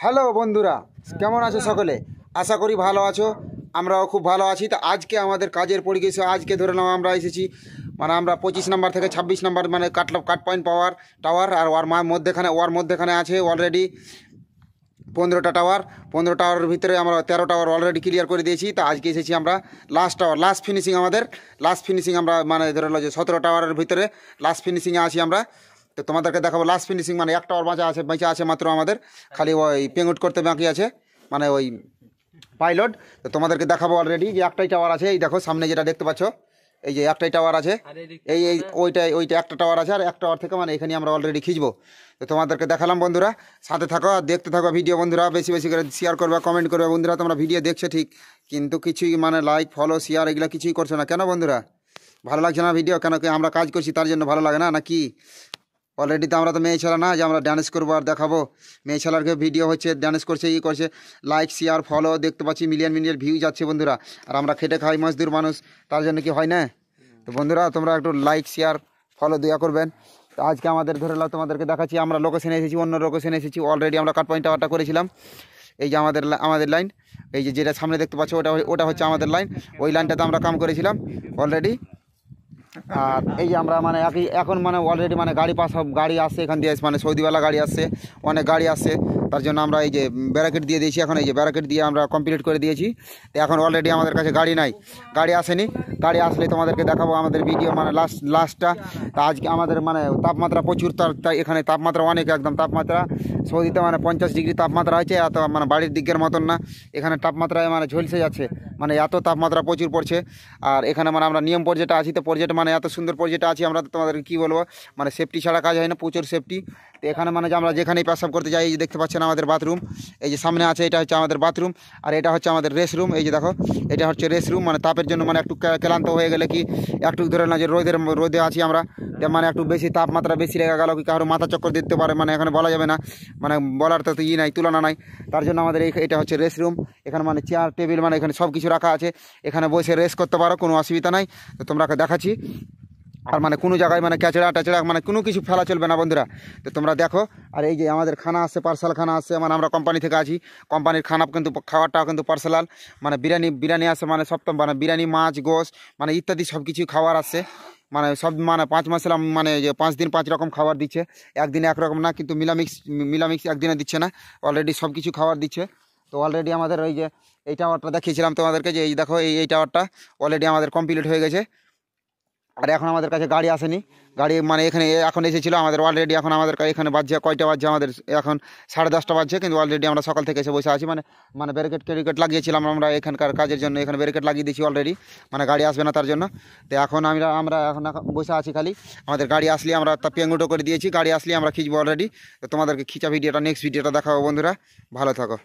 Hello বন্ধুরা, কেমন আছো সকলে? আশা করি ভালো আছো, আমরাও খুব ভালো আছি। তো আজকে আমাদের কাজের পরিবেশে আজকে ধরে নাও আমরা এসেছি মানে আমরা 25 নাম্বার থেকে 26 নাম্বার মানে কাট পয়েন্ট পাওয়ার টাওয়ার। আর ওর মধ্যেখানে আছে অলরেডি 15টা টাওয়ার। 15 টাওয়ারের ভিতরে আমরা 13 টাওয়ার অলরেডি ক্লিয়ার করে দিয়েছি। তো আজকে এসেছি আমরা লাস্ট ফিনিশিং আমরা মানে ধরে নাও যে 17 টাওয়ারের ভিতরে লাস্ট ফিনিশিংয়ে আছি আমরা। তো তোমাদেরকে দেখাবো লাস্ট ফিনিশিং, মানে একটা টাওয়ার বেঁচে আছে মাত্র আমাদের, খালি ওই পেঙ্গুট করতে বাকি আছে, মানে ওই পাইলট। তো তোমাদেরকে দেখাবো অলরেডি যে একটাই টাওয়ার আছে। এই দেখো সামনে যেটা দেখতে পাচ্ছ, এই যে একটাই টাওয়ার আছে, এই ওইটা একটা টাওয়ার আছে। আর এক টাওয়ার থেকে মানে এখানে আমরা অলরেডি খিঁচবো। তো তোমাদেরকে দেখালাম বন্ধুরা, সাথে থাকো আর দেখতে থাকো ভিডিও বন্ধুরা। বেশি বেশি করে শেয়ার করবে, কমেন্ট করবে বন্ধুরা। তোমরা ভিডিও দেখছো ঠিক, কিন্তু কিছুই মানে লাইক ফলো শেয়ার এগুলো কিছুই করছো না কেন বন্ধুরা? ভালো লাগছে না ভিডিও? কেন কি আমরা কাজ করছি তার জন্য ভালো লাগে না নাকি? অলরেডি তো আমরা তো মেয়ে ছেলে না যে আমরা ড্যান্স করবো আর দেখাবো। মেয়ে ছেলেরকে ভিডিও হচ্ছে, ড্যান্স করছে, করছে, লাইক শেয়ার ফলো দেখতে পাচ্ছি মিলিয়ন ভিউ যাচ্ছে বন্ধুরা। আর আমরা খেটে খাই মজদুর মানুষ, তার জন্য কি হয় না? তো বন্ধুরা তোমরা একটু লাইক শেয়ার ফলো দেওয়া করবেন। তো আজকে আমাদের ধরে নাও তোমাদেরকে দেখাচ্ছি, আমরা লোকেশনে এসেছি, অন্য লোকেশনে এসেছি। অলরেডি আমরা কাট পয়েন্ট টাওয়ারটা করেছিলাম। এই যে আমাদের লাইন, এই যে যেটা সামনে দেখতে পাচ্ছ ওটা হচ্ছে আমাদের লাইন। ওই লাইনটাতে আমরা কাম করেছিলাম অলরেডি। আর এই যে আমরা মানে এখন মানে অলরেডি মানে গাড়ি আসছে এখান দিয়ে, মানে সৌদিওয়ালা গাড়ি আসছে, অনেক গাড়ি আসছে। তার জন্য আমরা এই যে ব্যারাকেট দিয়ে দিয়েছি। এখন এই যে ব্যারাকেট দিয়ে আমরা কমপ্লিট করে দিয়েছি। তো এখন অলরেডি আমাদের কাছে গাড়ি নাই, গাড়ি আসেনি। গাড়ি আসলে তোমাদেরকে দেখাবো আমাদের ভিডিও মানে লাস্টটা। তা আজকে আমাদের মানে তাপমাত্রা প্রচুর, তার এখানে তাপমাত্রা অনেক, একদম তাপমাত্রা সৌদিতে মানে 50 ডিগ্রি তাপমাত্রা হয়েছে। এত মানে বাড়ির দিকের মতন না, এখানে তাপমাত্রায় মানে ঝলসে যাচ্ছে, মানে এত তাপমাত্রা প্রচুর পড়ছে। আর এখানে মানে আমরা নিয়ম পর্যায়ে আছি। তো পর্যায়ে মানে এত সুন্দর পর্যায়ে আছি আমরা, তোমাদেরকে কী বলবো, মানে সেফটি ছাড়া কাজ হয় না, প্রচুর সেফটি। তো এখানে মানে যে আমরা যেখানেই পেশাব করতে যাই, এই যে দেখতে পাচ্ছেন আমাদের বাথরুম, এই যে সামনে আছে, এটা হচ্ছে আমাদের বাথরুম। আর এটা হচ্ছে আমাদের রেস্ট রুম। এই যে দেখো, এটা হচ্ছে রেস্ট রুম। মানে তাপের জন্য মানে একটু ক্লান্ত হয়ে গেলে কি একটু ধরে না যে রোদে আছি আমরা, মানে একটু বেশি তাপমাত্রা বেশি লেগে গেল কি কারো মাথা চক্কর দিতে পারে, মানে এখানে বলা যাবে না, মানে বলার তো নাই, তুলনা নাই। তার জন্য আমাদের এটা হচ্ছে রেস্ট রুম। এখানে মানে চেয়ার টেবিল মানে এখানে সব কিছু রাখা আছে, এখানে বসে রেস্ট করতে পারো, কোনো অসুবিধা নাই। তো তোমরা দেখাচ্ছি। আর মানে কোনো জায়গায় মানে ক্যাচড়া মানে কোনো কিছু ফেলা চলবে না বন্ধুরা। তো তোমরা দেখো। আর এই যে আমাদের খানা আসছে, পার্সেল খানা আসছে, মানে আমরা কোম্পানি থেকে আছি, কোম্পানির খানা কিন্তু খাওয়ারটাও কিন্তু পার্সেলাল, মানে বিরিয়ানি আসছে, মানে সপ্তম মানে বিরিয়ানি, মাছ, গোশ মানে ইত্যাদি সব কিছুই খাবার আসছে। মানে সব মানে 5 মাসের মানে যে 5 দিন 5 রকম খাবার দিচ্ছে, একদিনে একরকম না, কিন্তু মিলামিক্স একদিনে দিচ্ছে না, অলরেডি সব কিছু খাবার দিচ্ছে। তো অলরেডি আমাদের ওই যে এই টাওয়ারটা দেখিয়েছিলাম তোমাদেরকে, যে এই দেখো এই টাওয়ারটা অলরেডি আমাদের কমপ্লিট হয়ে গেছে। আর এখন আমাদের কাছে গাড়ি আসেনি, গাড়ি মানে এখানে এখন এসেছিলো আমাদের অলরেডি। এখন আমাদের এখানে বাজছে কয়টা বাজছে, আমাদের এখন 10:30 বাজছে, কিন্তু অলরেডি আমরা সকাল থেকে এসে বসে আছি। মানে ব্যারিকেড লাগিয়েছিলাম আমরা এখানকার কাজের জন্য, এখানে ব্যারিকেড লাগিয়ে দিয়েছি অলরেডি, মানে গাড়ি আসবে না তার জন্য। তো এখন আমরা এখন বসে আছি খালি, আমাদের গাড়ি আসলে আমরা তা পেঙ্গুটো করে দিয়েছি, গাড়ি আসলে আমরা খিঁচবো অলরেডি। তো তোমাদেরকে খিঁচা ভিডিওটা নেক্সট ভিডিওটা দেখাবো বন্ধুরা, ভালো থাকো।